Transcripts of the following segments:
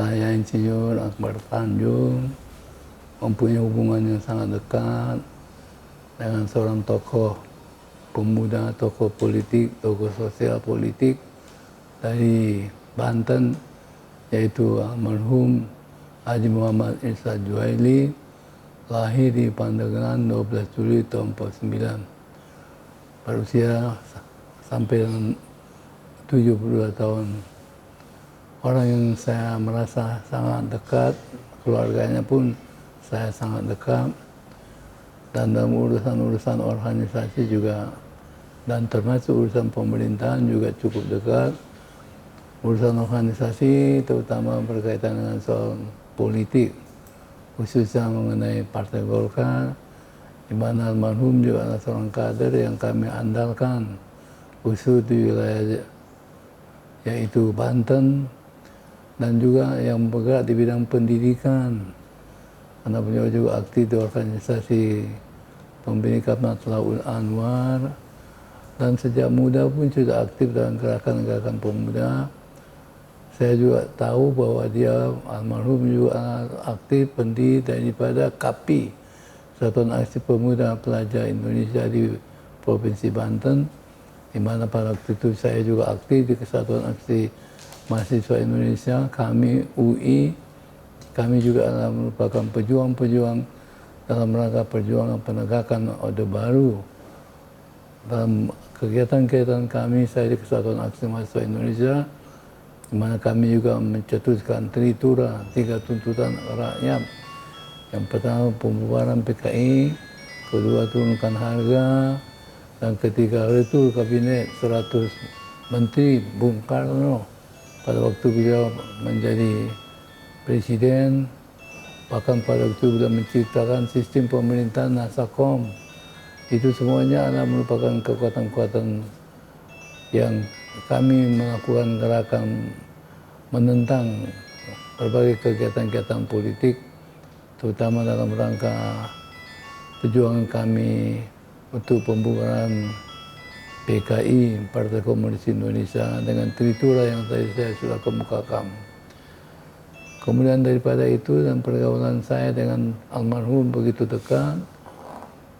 saya Insinyur Akbar Tanjung mempunyai hubungan yang sangat dekat dengan seorang tokoh pemuda, tokoh politik, tokoh sosial politik dari Banten, yaitu almarhum Haji Muhammad Isa Juwaili, lahir di Pandeglang 12 Juli tahun 49, berusia sampai dengan 72 tahun. Orang yang saya merasa sangat dekat, keluarganya pun saya sangat dekat, dan dalam urusan-urusan organisasi juga, dan termasuk urusan pemerintahan juga cukup dekat. Urusan organisasi terutama berkaitan dengan soal politik, khususnya mengenai Partai Golkar, di mana almarhum juga adalah seorang kader yang kami andalkan, khusus di wilayah yaitu Banten, dan juga yang bergerak di bidang pendidikan. Karena beliau juga aktif di organisasi Pembinaan Matlaul Anwar, dan sejak muda pun sudah aktif dalam gerakan-gerakan pemuda. Saya juga tahu bahwa dia almarhum juga aktif pendiri daripada KAPI, Satuan Aksi Pemuda Pelajar Indonesia di Provinsi Banten, di mana pada waktu itu saya juga aktif di Kesatuan Aksi Mahasiswa Indonesia, kami UI. Kami juga adalah merupakan pejuang-pejuang dalam rangka perjuangan penegakan Orde Baru. Dalam kegiatan-kegiatan kami, saya di Kesatuan Aksi Mahasiswa Indonesia, di mana kami juga mencetuskan Tritura, 3 tuntutan rakyat. Yang pertama pembubaran PKI, kedua turunkan harga, dan ketiga retur kabinet 100 menteri Bung Karno pada waktu beliau menjadi presiden. Bahkan pada waktu beliau menciptakan sistem pemerintahan Nasakom. Itu semuanya adalah merupakan kekuatan-kekuatan yang kami melakukan gerakan menentang berbagai kegiatan-kegiatan politik, terutama dalam rangka perjuangan kami untuk pembubaran PKI, Partai Komunis Indonesia, dengan Tritura yang tadi saya sudah kemukakan. Kemudian daripada itu, dan pergaulan saya dengan almarhum begitu dekat,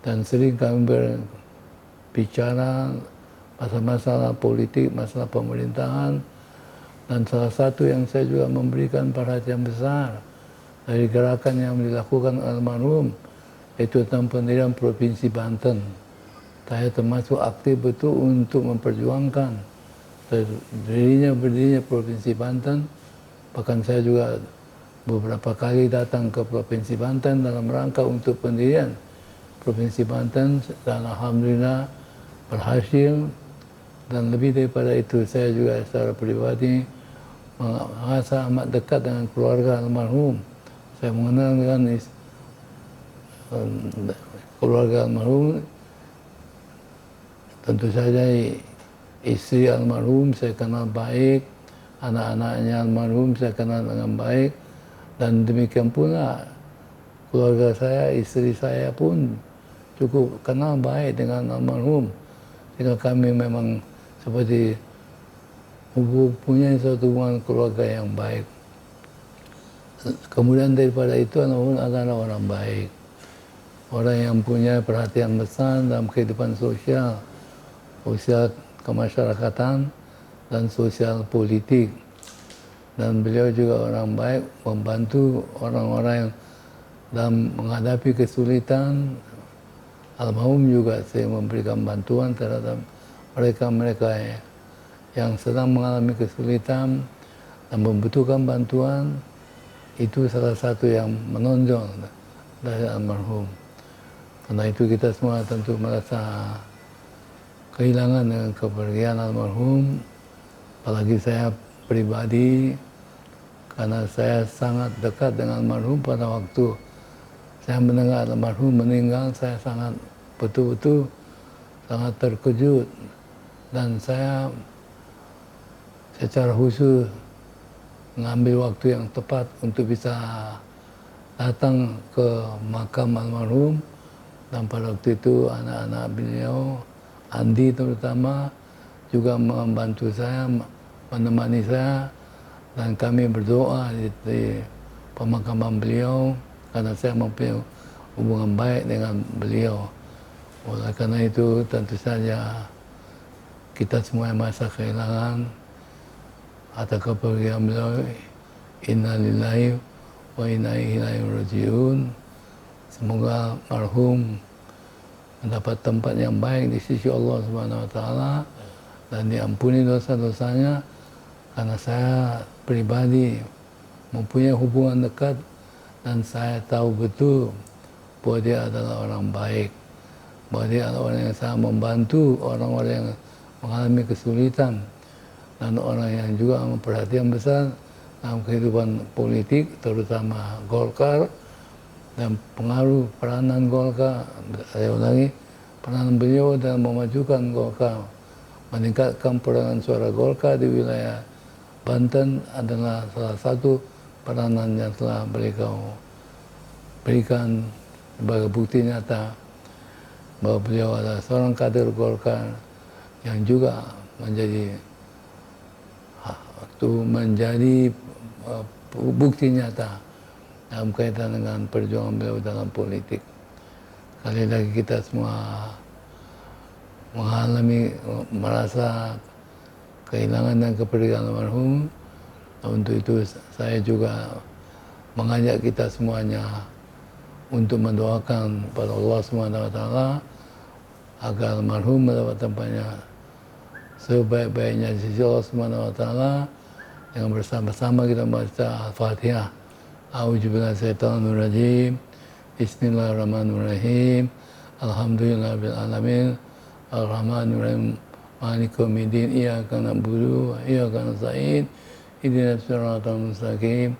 dan sering kami berbicara masalah politik, masalah pemerintahan, dan salah satu yang saya juga memberikan perhatian besar dari gerakan yang dilakukan almarhum, yaitu tentang pendirian Provinsi Banten. Saya termasuk aktif betul untuk memperjuangkan berdirinya Provinsi Banten. Bahkan saya juga beberapa kali datang ke Provinsi Banten dalam rangka untuk pendirian Provinsi Banten, dan alhamdulillah berhasil. Dan lebih daripada itu, saya juga secara pribadi merasa amat dekat dengan keluarga almarhum. Saya mengenal dengan keluarga almarhum. Tentu saja istri almarhum saya kenal baik, anak-anaknya almarhum saya kenal dengan baik, dan demikian pula keluarga saya, istri saya pun cukup kenal baik dengan almarhum. Sehingga kami memang seperti mempunyai suatu hubungan keluarga yang baik. Kemudian daripada itu, almarhum adalah orang baik, orang yang punya perhatian besar dalam kehidupan sosial kemasyarakatan dan sosial politik. Dan beliau juga orang baik, membantu orang-orang yang dalam menghadapi kesulitan. Almarhum juga saya memberikan bantuan terhadap mereka-mereka yang sedang mengalami kesulitan dan membutuhkan bantuan. Itu salah satu yang menonjol dari almarhum. Karena itu kita semua tentu merasa kehilangan dengan kepergian almarhum, apalagi saya pribadi, karena saya sangat dekat dengan almarhum. Pada waktu saya mendengar almarhum meninggal, saya sangat betul-betul sangat terkejut, dan saya secara khusus mengambil waktu yang tepat untuk bisa datang ke makam almarhum. Dan pada waktu itu anak-anak beliau, Andi terutama, juga membantu saya, menemani saya, Dan kami berdoa di pemakaman beliau karena saya mempunyai hubungan baik dengan beliau. Oleh karena itu tentu saja kita semua yang merasa kehilangan atas kepergian beliau, inna lillahi wa inna ilaihi rajiun. Semoga marhum mendapat tempat yang baik di sisi Allah Subhanahu wa taala dan diampuni dosa-dosanya, karena saya pribadi mempunyai hubungan dekat dan saya tahu betul bahwa dia adalah orang baik, bahwa dia adalah orang yang sangat membantu orang-orang yang mengalami kesulitan dan orang yang juga memperhatikan besar dalam kehidupan politik, terutama Golkar, dan pengaruh peranan Golkar, saya ulangi, peranan beliau dalam memajukan Golkar, meningkatkan peranan suara Golkar di wilayah Banten adalah salah satu peranan yang telah beliau berikan sebagai bukti nyata bahwa beliau adalah seorang kader Golkar yang juga menjadi bukti nyata dalam kaitan dengan perjuangan beliau dalam politik. Sekali lagi kita semua merasa kehilangan dan kepergian almarhum. Untuk itu saya juga mengajak kita semuanya untuk mendoakan pada Allah SWT agar almarhum mendapat tempatnya sebaik-baiknya di sisi Allah SWT, dengan bersama-sama kita membaca Al-Fatihah. A'udzubillahi minasyaitonir rajim. Bismillahirrahmanirrahim. Alhamdulillahirabbil alamin. Ar-Rahmanir Rahim. Maliki yaumiddin. Iyyaka na'budu wa iyyaka nasta'in. Ihdinas siratal mustaqim.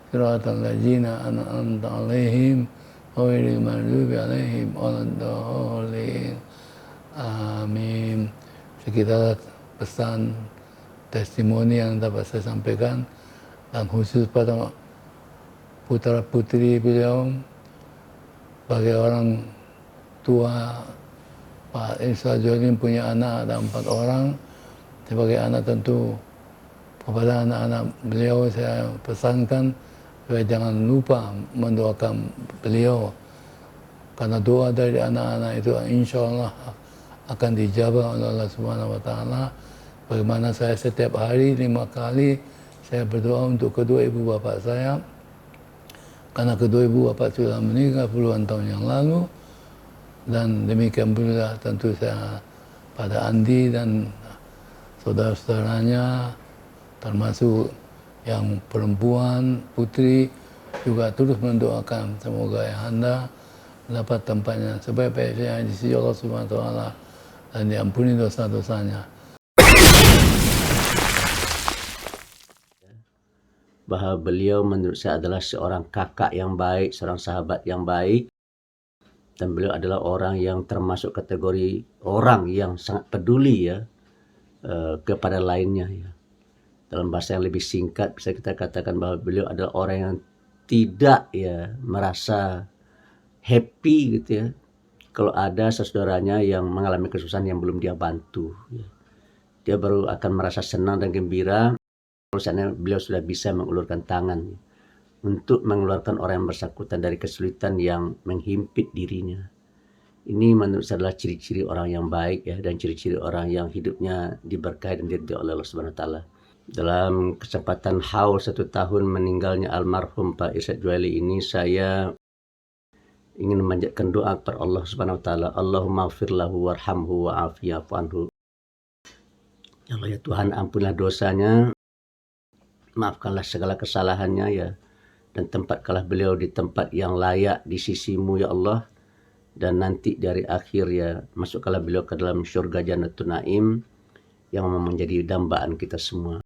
Siratal ladzina an'amta 'alaihim ghairil maghdubi 'alaihim waladdallin. Amin. Sekitar pesan testimoni yang dapat saya sampaikan, dan khusus pada putra-putri beliau, sebagai orang tua, Pak Irsyad Jolim punya anak ada 4 orang. Sebagai anak tentu kepada anak-anak beliau saya pesankan supaya jangan lupa mendoakan beliau, karena doa dari anak-anak itu insya Allah akan dijabah oleh Allah Subhanahu wa taala. Bagaimana saya setiap hari 5 kali saya berdoa untuk kedua ibu bapak saya, karena kedua ibu bapak sudah meninggal puluhan tahun yang lalu. Dan demikian pula tentu saya pada Andi dan saudara-saudaranya, termasuk yang perempuan, putri, juga terus mendoakan semoga ayahanda mendapat tempatnya sebaik-baiknya di sisi Allah Subhanahu wa taala dan diampuni dosa-dosanya. Bahwa beliau menurut saya adalah seorang kakak yang baik, seorang sahabat yang baik, dan beliau adalah orang yang termasuk kategori orang yang sangat peduli ya kepada lainnya ya. Dalam bahasa yang lebih singkat bisa kita katakan bahwa beliau adalah orang yang tidak ya merasa happy gitu ya kalau ada saudaranya yang mengalami kesusahan yang belum dia bantu ya. Dia baru akan merasa senang dan gembira kalau saatnya beliau sudah bisa mengulurkan tangan untuk mengeluarkan orang yang bersangkutan dari kesulitan yang menghimpit dirinya. Ini menurut saya adalah ciri-ciri orang yang baik ya, dan ciri-ciri orang yang hidupnya diberkahi dan diridhoi oleh Allah Subhanahu wa taala. Dalam kesempatan haul 1 tahun meninggalnya almarhum Pak Irsyad Juwaili ini, saya ingin memanjatkan doa kepada Allah Subhanahu wa taala. Allahumma ighfir lahu warhamhu wa'afi'fu anhu. Ya Allah ya Tuhan, ampunilah dosanya, maafkanlah segala kesalahannya ya, dan tempatkanlah beliau di tempat yang layak di sisi-Mu ya Allah, dan nanti dari akhir ya masukkanlah beliau ke dalam syurga Jannatul Naim yang menjadi dambaan kita semua.